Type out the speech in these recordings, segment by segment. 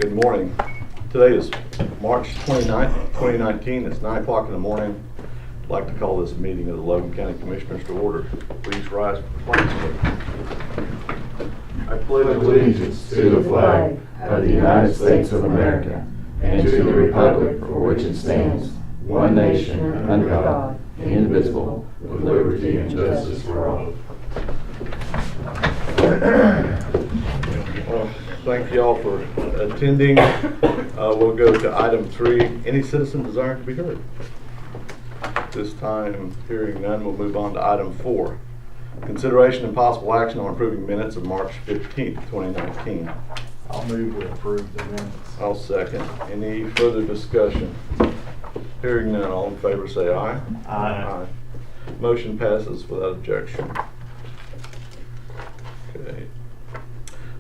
Good morning. Today is March 29th, 2019. It's 9 o'clock in the morning. I'd like to call this meeting of the Logan County Commissioners to order. Please rise for the pledge. I pledge allegiance to the flag of the United States of America and to the republic for which it stands, one nation, under God, indivisible, with liberty and justice for all. Well, thank you all for attending. We'll go to item 3. Any citizen desiring to be heard? This time, hearing none, we'll move on to item 4. Consideration and possible action on approving minutes of March 15th, 2019. I'll move we approve the minutes. I'll second. Any further discussion? Hearing none, all in favor say aye. Aye. Motion passes without objection. Okay.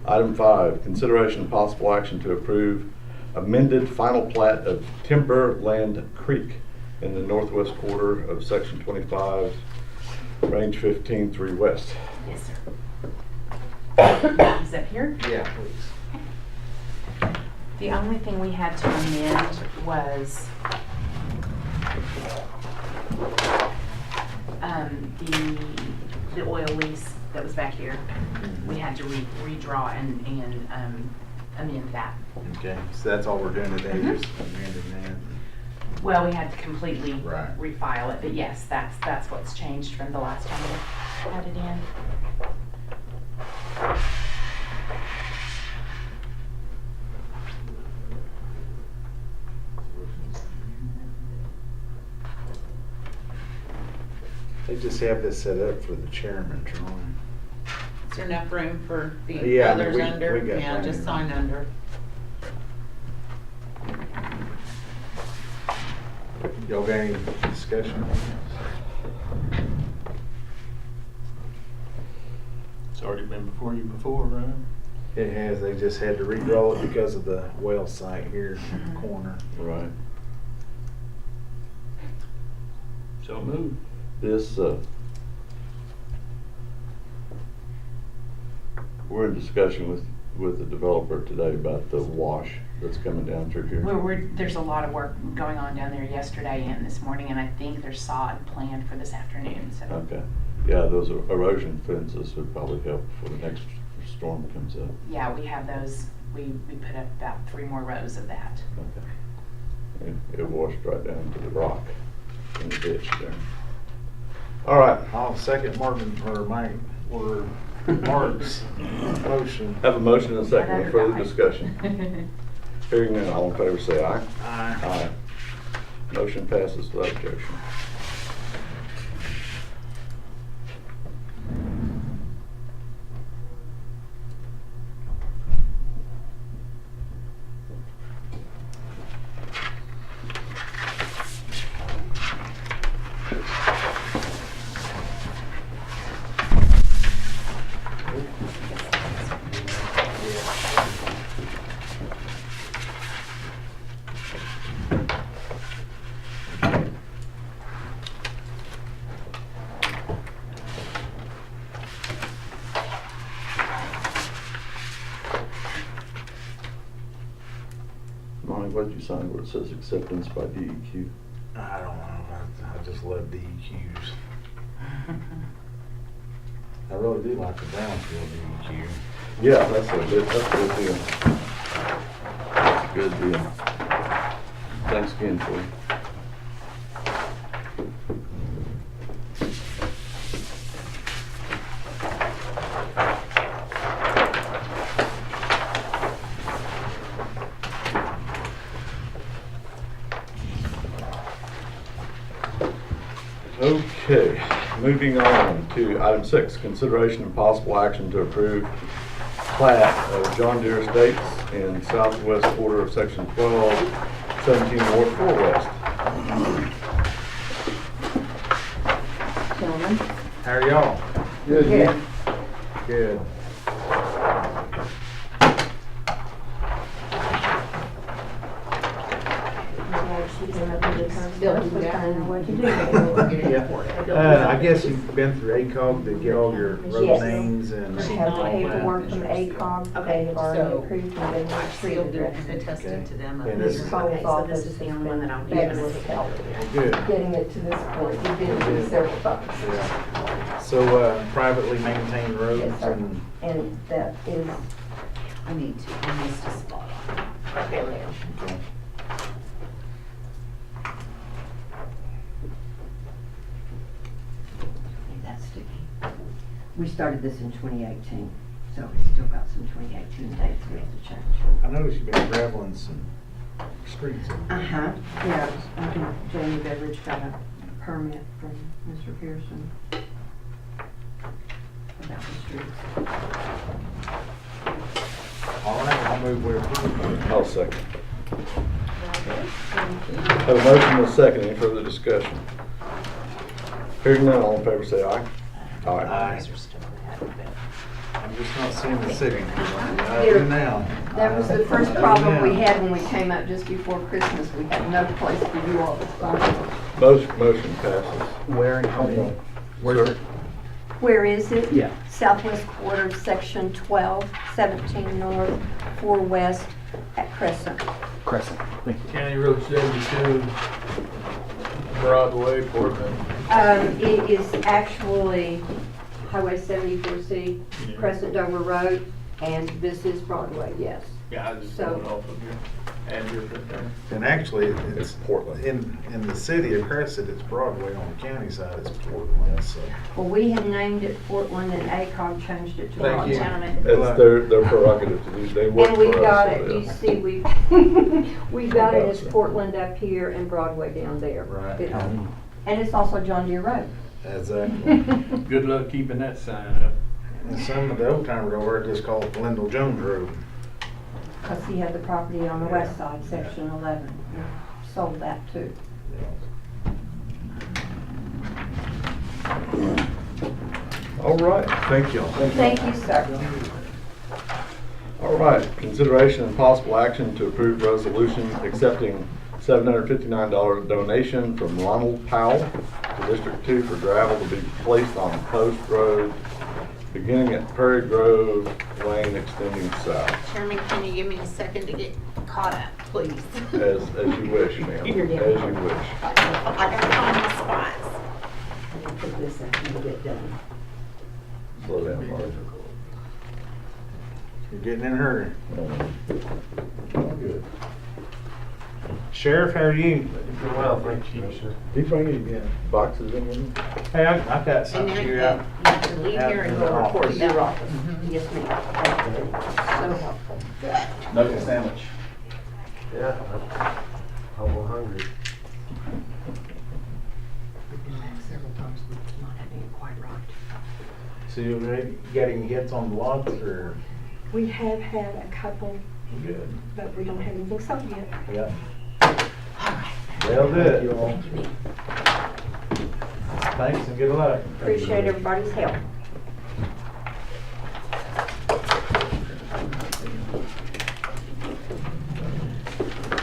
Item 5, consideration and possible action to approve amended final plat of Timberland Creek in the northwest quarter of section 25, range 15, 3 west. Yes, sir. Is that here? Yeah, please. The only thing we had to amend was the oil lease that was back here. We had to redraw and amend that. Okay, so that's all we're doing today, Mhm. just amending that. Well, we had to completely Right. refile it, but yes, that's what's changed from the last time we had it in. They just have this set up for the chairman, Troy. Is there enough room for the Yeah, I mean, others we under? got Yeah, plenty just of sign room. under. Y'all got any discussion? It's already been before you before, right? It has, they just had to redraw it because of the well site here in the corner. Right. So move. This, we're in discussion with the developer today about the wash that's coming down through here. There's a lot of work going on down there yesterday and this morning, and I think there's sod planned for this afternoon, so. Okay. Yeah, those erosion fences would probably help before the next storm comes up. Yeah, we have those, we put up about 3 more rows of that. Okay. It washed right down to the rock in the ditch there. All right. I'll second Marvin, or Mike, or Mark's motion. Have a motion and a second. Right Any under further guy. discussion? Hearing none, all in favor say aye. Aye. Aye. Motion passes without objection. Monty, what did you sign where it says acceptance by DEQ? I don't know, I just love DEQs. I really do like the Brownsville DEQ. Yeah, that's a good deal. That's a good deal. Thanks again, Troy. Okay, moving on to item 6, consideration and possible action to approve plat of John Deere Estates in southwest quarter of section 12, 17 North 4 West. Gentlemen. How are y'all? Good. Good. Billy was trying to know what to do. Yeah. I guess you've been through ACOG to get all your road Yes. names and We all have that. paperwork from ACOG, they have already approved and been I've sealed retreated. it and attested to them. And this is- This whole Okay, so office this has is the only one that I'll been be fabulous using. help Good. getting it to this point. We've been through several times. Yeah. So, privately maintained roads Yes, sir. And that is, I need to, I missed a spot on it. right there now. Okay. That's sticky. We started this in 2018, so we still got some 2018 dates we have to change. I noticed you've been graveling some streets. Uh-huh, yeah, I think Jamie Beveridge got a permit from Mr. Pearson about the streets. All right, I'll move where approved. I'll second. Have a motion and a second. Any further discussion? Hearing none, all in favor say aye. Aye. These are still I'm just not seeing the signatures on it. I do now. That was the first problem we had when we came up just before Christmas. We had no place for you all to sign. Motion passes. Where and how many? Where's Sir? it? Where is it? Yeah. Southwest quarter, section 12, 17 north, 4 west at Crescent. Crescent. Thank you. County Road 72, Broadway, Portland. It is actually Highway 74C, Yeah. Crescent Dover Road, and this is Broadway, yes. Yeah, I just So- going off of your address right there. And actually, It's it's Portland. in the city of Crescent, it's Broadway. On the county side, it's Portland, so. Well, we had named it Portland and ACOG changed it to Thank you. Broadway. It's their prerogative to do, they work And for we us. got so it, you yeah. see, we've got it as Portland up here and Broadway down there. Right. And it's also John Deere Road. Exactly. Good luck keeping that sign up. And some of the old timers over it just call it Lyndall Jones Road. Because he had the property on the west side, section 11. Sold that too. All right, thank you. Thank you, sir. All right, consideration and possible action to approve resolution accepting $759 donation from Ronald Powell to District 2 for gravel to be placed on Post Road, beginning at Prairie Grove Lane extending south. Chairman, can you give me a second to get caught up, please? As you wish, ma'am, as you wish. I gotta find my spots. I'll put this up when we get done. Slow down, Mark. You're getting in a hurry. All good. Sheriff, how are you? Well, thank you, sir. Did you bring any boxes in with you? Hey, I've got And something now here you out. can leave here and go report Your that. office. Yes, ma'am. So helpful. Nugget sandwich. Yeah. I'm a little hungry. We've been back several times, but it's not having it quite right. So you got any hits on the lots or? We have had a couple, Good. but we don't have anything sold yet. Yeah. They'll do it. You all. Thanks and good luck. Appreciate everybody's help.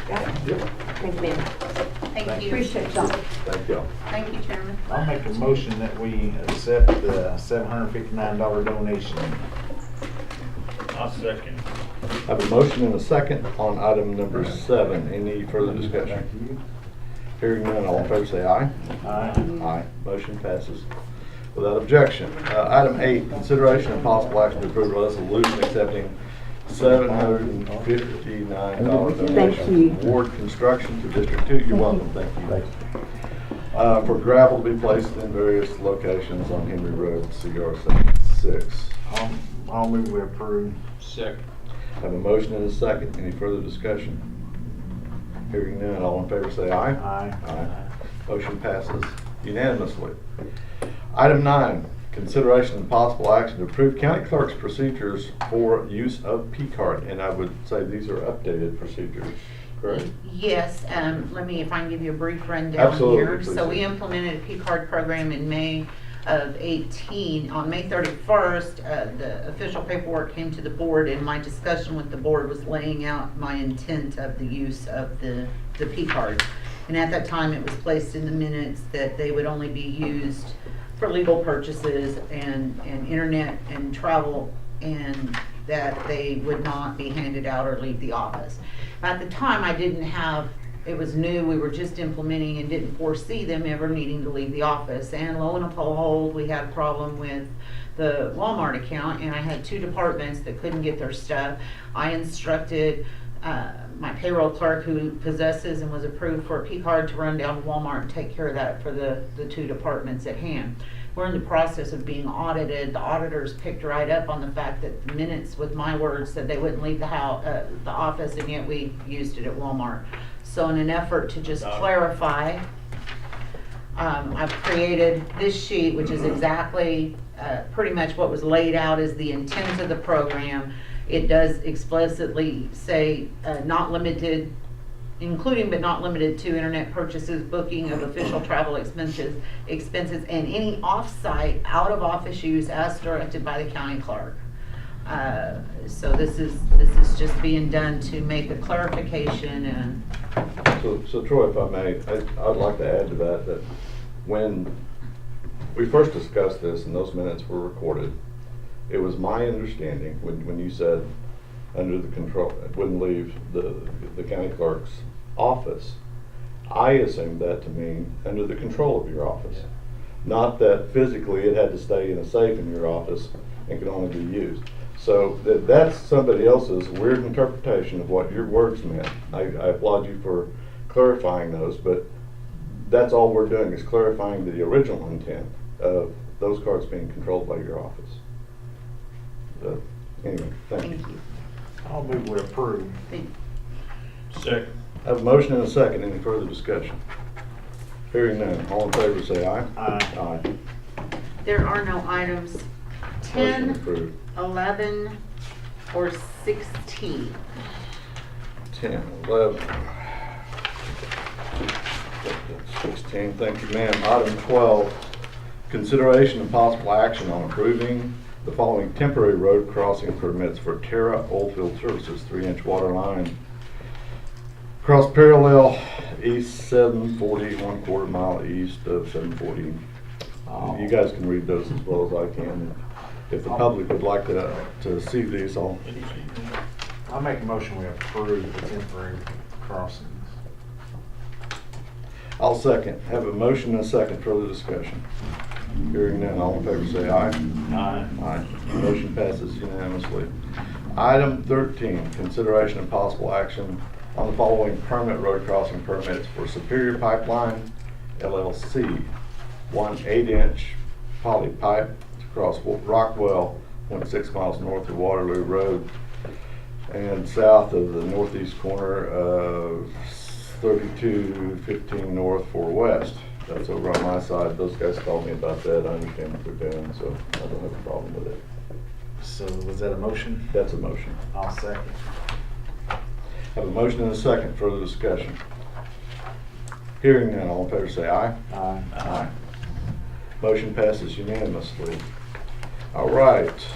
Got it? Yep. Thank you, ma'am. Thank you. Appreciate y'all. Thank y'all. Thank you, Chairman. I'll make a motion that we accept the $759 donation. I'll second. I have a motion and a second on item number 7. Any further discussion? Hearing none, all in favor say aye. Aye. Aye. Motion passes without objection. Item 8, consideration and possible action to approve a resolution accepting $759 donation Thank you. from Ward Construction to District 2. You're welcome, thank you. For gravel to be placed in various locations on Henry Road, CR 6. I'll move we approve. Second. Have a motion and a second. Any further discussion? Hearing none, all in favor say aye. Aye. Aye. Motion passes unanimously. Item 9, consideration and possible action to approve county clerk's procedures for use of P-card. And I would say these are updated procedures, correct? Yes, let me, if I can give you a brief rundown Absolutely, here. please So do. we implemented a P-card program in May of 18. On May 31st, the official paperwork came to the board, and my discussion with the board was laying out my intent of the use of the P-card. And at that time, it was placed in the minutes that they would only be used for legal purchases and internet and travel, and that they would not be handed out or leave the office. At the time, I didn't have, it was new, we were just implementing and didn't foresee them ever needing to leave the office. And lo and behold, we had a problem with the Walmart account, and I had two departments that couldn't get their stuff. I instructed my payroll clerk, who possesses and was approved for a P card, to run down to Walmart and take care of that for the two departments at hand. We're in the process of being audited. The auditors picked right up on the fact that the minutes with my words said they wouldn't leave the office, and yet we used it at Walmart. So in an effort to just clarify, I've created this sheet, which is exactly pretty much what was laid out as the intent of the program. It does explicitly say not limited, including but not limited to internet purchases, booking of official travel expenses, and any off-site, out-of-office use as directed by the county clerk. So this is just being done to make a clarification. And So Troy, if I may, I'd like to add to that when we first discussed this and those minutes were recorded, it was my understanding when you said under the control, it wouldn't leave the county clerk's office, I assumed that to mean under the control of your office. Not that physically it had to stay in a safe in your office and could only be used. So that's somebody else's weird interpretation of what your words meant. I applaud you for clarifying those, but that's all we're doing is clarifying the original intent of those cards being controlled by your office. So, anyway, thank you. thank you. I'll move we approve. Second. I have a motion and a second. Any further discussion? Hearing none. All in favor say aye. Aye. Aye. There are no items Motion 10, approved. 11, or 16. 10, 11, 16, thank you, ma'am. Item 12, consideration and possible action on approving the following temporary road crossing permits for Terra Oilfield Services 3-inch water line. Cross parallel east 740, 1/4 mile east of 740. You guys can read those as well as I can. If the public would like to see these, I'll make a motion we approve the temporary crossings. I'll second. Have a motion and a second. Further discussion. Hearing none, all in favor say aye. Aye. Aye. Motion passes unanimously. Item 13, consideration and possible action on the following permanent road crossing permits for Superior Pipeline LLC. 1 8-inch poly pipe across Rockwell, 0.6 miles north of Waterloo Road and south of the northeast corner of 3215 North 4 West. That's over on my side. Those guys called me about that. I understand what they're doing, so I don't have a problem with it. So was that a motion? That's a motion. I'll second. Have a motion and a second. Further discussion. Hearing none, all in favor say aye. Aye. Aye. Motion passes unanimously. All right.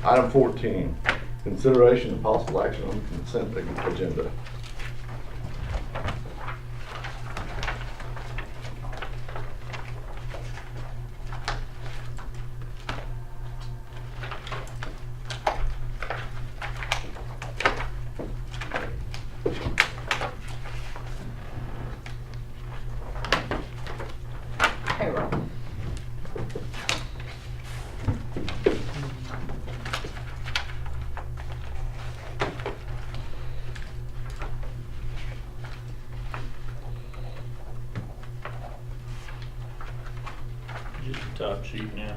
Item 14, consideration and possible action on consent agenda. Payroll. Just the top sheet now.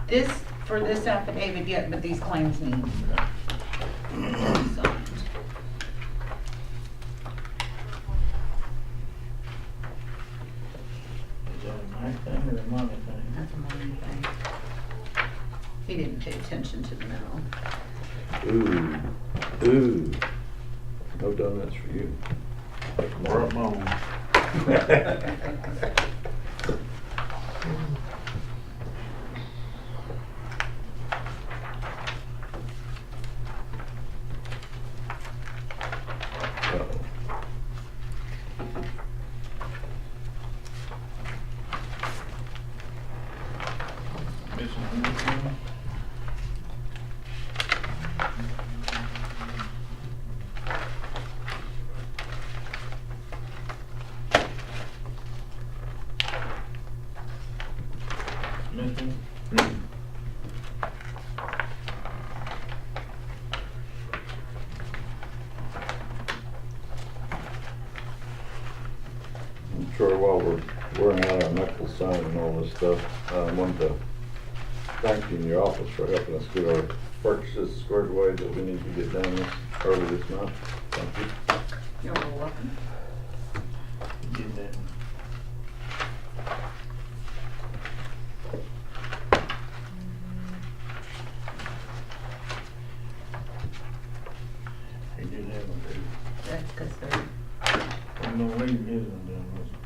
This, for this affidavit yet, but these claims need signed. Is that a my thing or a mommy thing? That's a money thing. He didn't pay attention to the memo. Ooh. No donuts for you. More up moan. Missing anything? Missing? I'm sure while we're wearing out our knuckles signing all this stuff, I wanted to thank you in your office for helping us get our purchases squared away that we need to get done early this month. Thank you. You're welcome. Did that. He did have one too. That's because they're, There's no reason his one done, was it?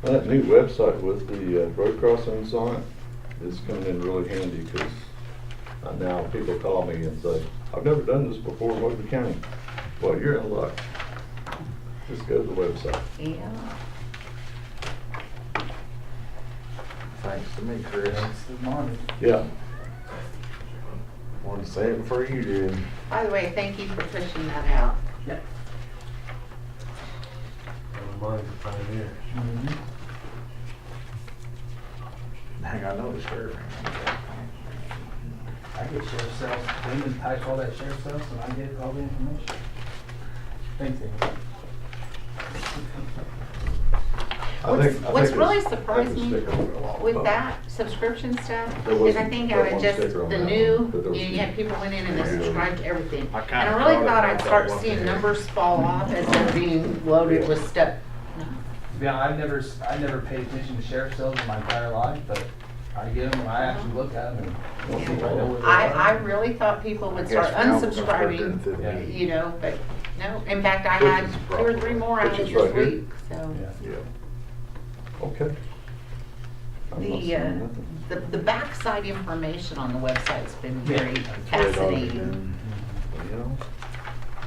That new website with the road crossings on it is coming in really handy because now people call me and say, I've never done this before in Logan County. Well, you're in luck. Just go to the website. yeah. Thanks to me, Chris. Yeah. Wanted to say it before you did. By the way, thank you for pushing that out. Money for pioneers. Hang on, I know the sheriff. I get sheriff's cells, Damon types all that sheriff's cells, and I get all the information. Thanks, Damon. What's really surprised me with that subscription stuff is I think out of just the new, you had people went in and they subscribed to everything. I And kinda I really thought thought about I'd that start one seeing day. numbers fall off as they're being loaded with stuff. Yeah, I never paid attention to sheriff's cells in my entire life, but I get them and I actually look at them and see if I know where they I are. really thought people would I start guess now we're gonna start doing it unsubscribing, through the Yeah. media. you know, but no. In fact, I had 2 or 3 more out of Which is this right here. week, so. Yeah. Yeah. Okay. I'm not The, seeing nothing. the backside information on the website's been very That's what it ought to be fascinating. done. You know,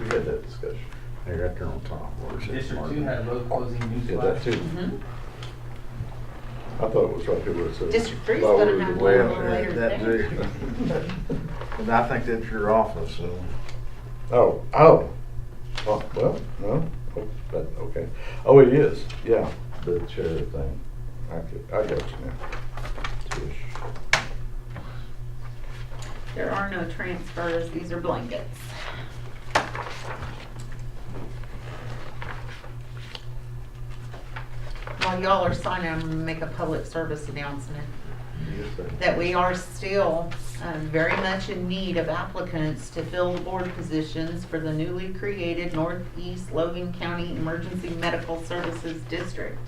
we had that discussion. They're right there on top. Where's it? District 2 had road closing Yeah, that newsflash. too. Mhm. I thought it was right here where it said. District 3 is Well, gonna we have would- one a Well, little later that today. too. And I think that's your office, so. Oh, well, no, okay. Oh, it is, yeah, the chair thing. I got you now. Tish. There are no transfers, these are blankets. While y'all are signing, I'm gonna make a public service announcement Yes, sir. that we are still very much in need of applicants to fill the board positions for the newly created Northeast Logan County Emergency Medical Services District.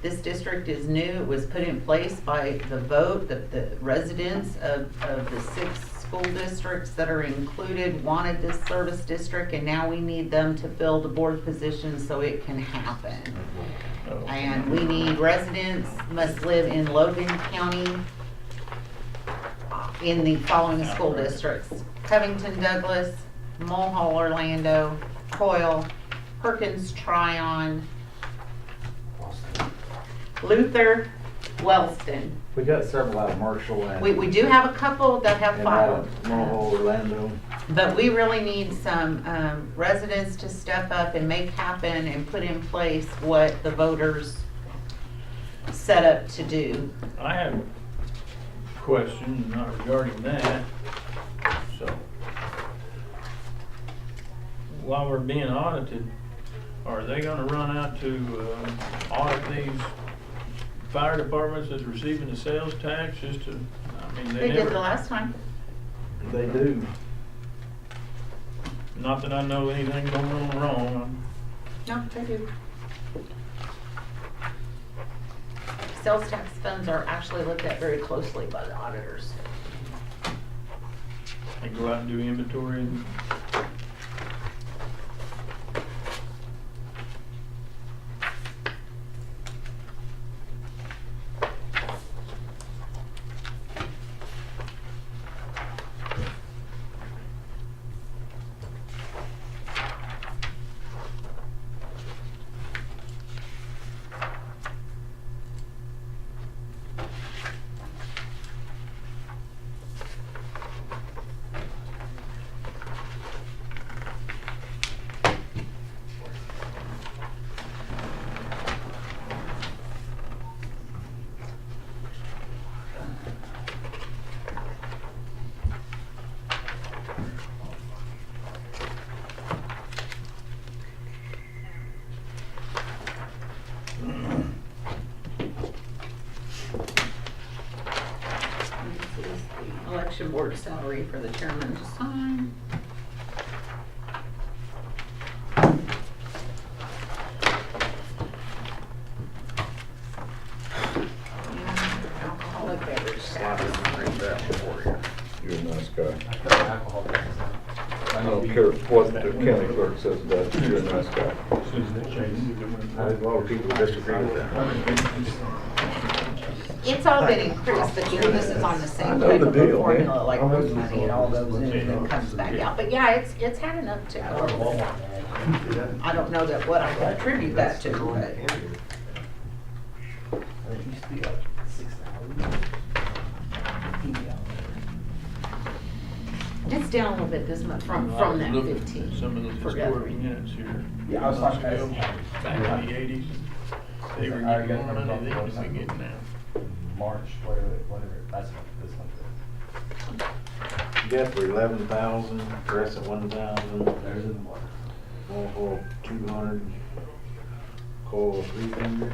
This district is new. It was put in place by the vote that the residents of the 6 school districts that are included wanted this service district, and now we need them to fill the board positions so it can happen. Oh. And we need residents must live in Logan County in the following school districts: Covington, Douglas, Mulhall, Orlando, Coyle, Perkins, Tryon, Luther, Wellston. We got several out of Marshall and. We do have a couple that have And out filed, of Mulhall, Orlando. but we really need some residents to step up and make happen and put in place what the voters set up to do. I have a question, not regarding that, so. While we're being audited, are they gonna run out to, audit these fire departments that's receiving the sales tax, just to, I mean, They they did the never, last time. They do. not that I know anything going on wrong, No, they do. Sales tax funds are actually looked at very closely by the auditors. they go out and do inventory and. election board salary for the chairman to sign. Alcoholic beverage Slide tax. it and bring that for you. You're a nice guy. I cut the alcohol tax out. I don't care what the county clerk says about it, you're a nice guy. A lot of people disagree with that. It's all been increased, but you know, this is on the I same know type the of deal, a formula, man. like How much road is money, it? it all goes in and then comes back out. But yeah, it's had an uptick a little bit. I don't know that what I can attribute that to, but It used to be like 6,000. it's down a little bit this month from that Look at 15. Some of those for historic gathering. units here. Yeah, I was talking about it. Back in the 80s, they were I already getting got more them money than bumped we up. get now. March, whatever, that's this month. You got for 11,000, rest at 1,000, There's in the water. Volvo 200, Coal 300,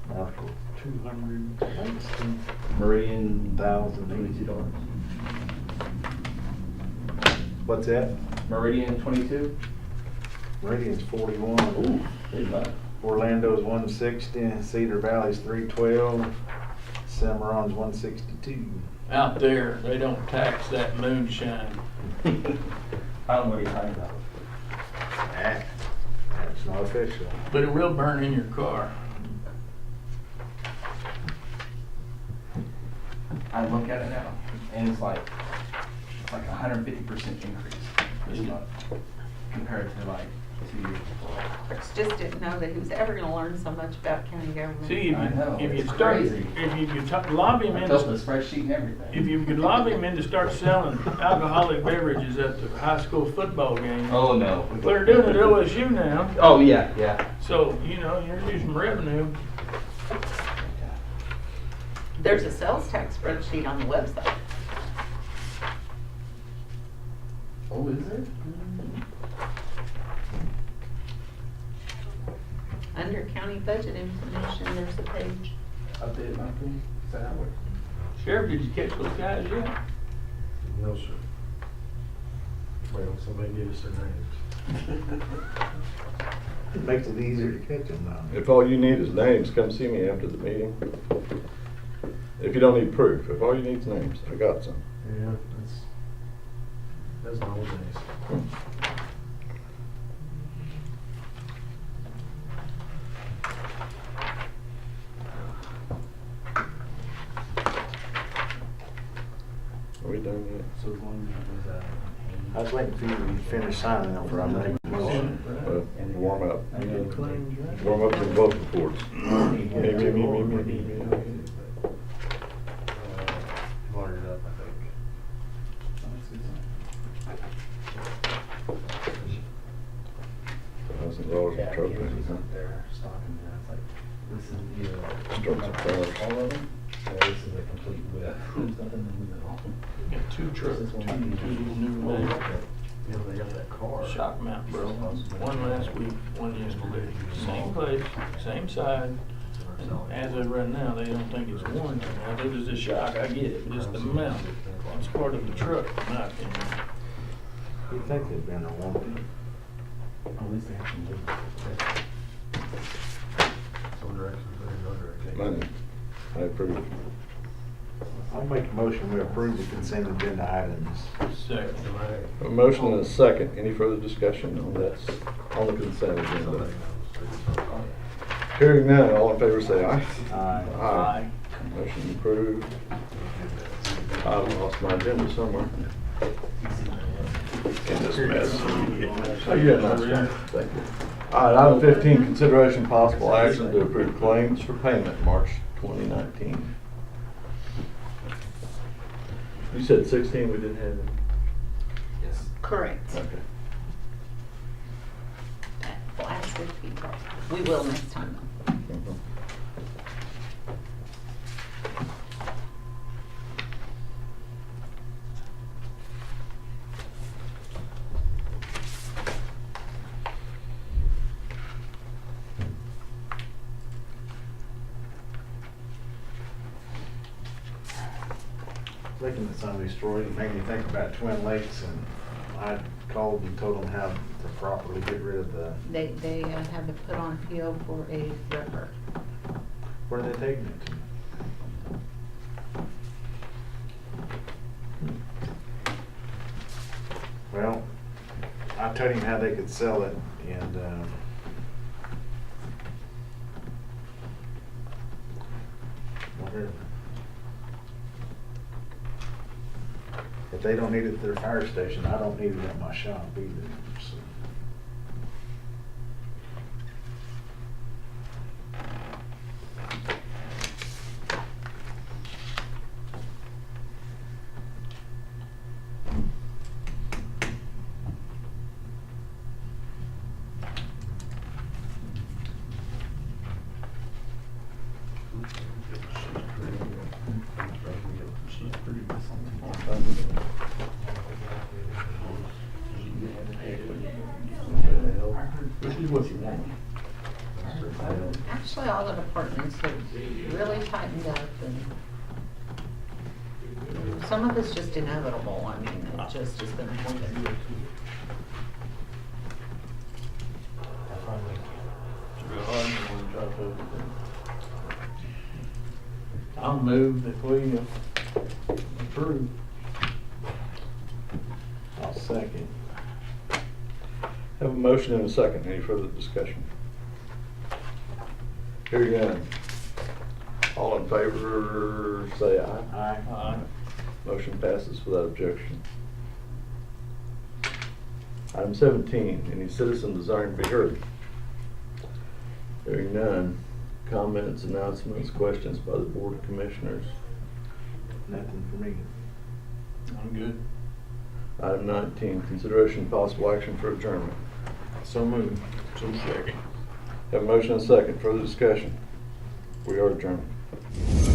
Marshall 200, Langston Meridian, $1,000. What's that? Meridian 22. Meridian's 41. Ooh, big buck. Orlando's 160, Cedar Valley's 312, Cimarron's 162. Out there, they don't tax that moonshine. I don't know what you're talking about. That's not official. But it will burn in your car. I look at it now, and it's like 150% increase this month compared to like 2 years before. Brooks just didn't know that he was ever gonna learn so much about county government. See, I know, if you it's start, crazy. if you could lobby him I built the into, spreadsheet and everything. if you could lobby him into start selling alcoholic beverages at the high school football game. Oh no. They're doing it at OSU now, Oh yeah, yeah. so, you know, you're using revenue. There's a sales tax spreadsheet on the website. Oh, is there? Under county budget information, there's a page. Updated monthly? Is that how it works? Sheriff, did you catch those guys yet? No, sir. Wait on somebody to give us their names. It makes it easier to catch them now. If all you need is names, come see me after the meeting. If you don't need proof, if all you need is names, I got some. Yeah, that's the old days. Are we done yet? So as long as it was, I was waiting for you to finish signing them for I'm making a motion. Warm up. I know. Warm up some vote reports. Me. Wired it up, I think. $1,000 Yeah, for truck he was payment, huh? up there stocking there. It's like, this is the, Starts at first. all of them? So this is a complete whip. There's nothing in the middle. Got two trucks, two new Well, ones. you know, they got that car. Shock mount broke. One last week, one yesterday. Same place, same side. And as of right now, they don't think it's warranty. Now, if it was a shock, I get it, but it's the mount. It's part of the truck, in my opinion. You think they've been a woman? At least they have some movement. Some direction, no direction. Money. I approve. I'll make a motion, we approve the consent agenda items. Second. A motion and a second. Any further discussion on that, on the consent agenda? Hearing none, all in favor say aye. Aye. Aye. Motion approved. I lost my agenda somewhere. In this mess. Oh, yeah, nice guy. Thank you. All right, item 15, consideration possible action to approve claims for payment March 2019. You said 16, we didn't have it. Yes. Correct. Okay. That last 50. We will next time though. Mhm. Looking at some of these stories, it made me think about Twin Lakes, and I called and told them how to properly get rid of the, They had to put on appeal for a ripper. where are they taking it to? Well, I told him how they could sell it, and, whatever. If they don't need it at their fire station, I don't need it at my shop either, so. Actually, all the departments have really tightened up, and some of it's just inevitable. I mean, it just is gonna happen. I'll move that we approve. I'll second. Have a motion and a second. Any further discussion? Hearing none. All in favor, say aye. Aye. Aye. Motion passes without objection. Item 17, any citizen desiring to be heard? Hearing none. Comments, announcements, questions by the Board of Commissioners. Nothing for me. I'm good. Item 19, consideration and possible action for adjournment. So moved. So second. Have a motion and a second. Further discussion? We are adjourned.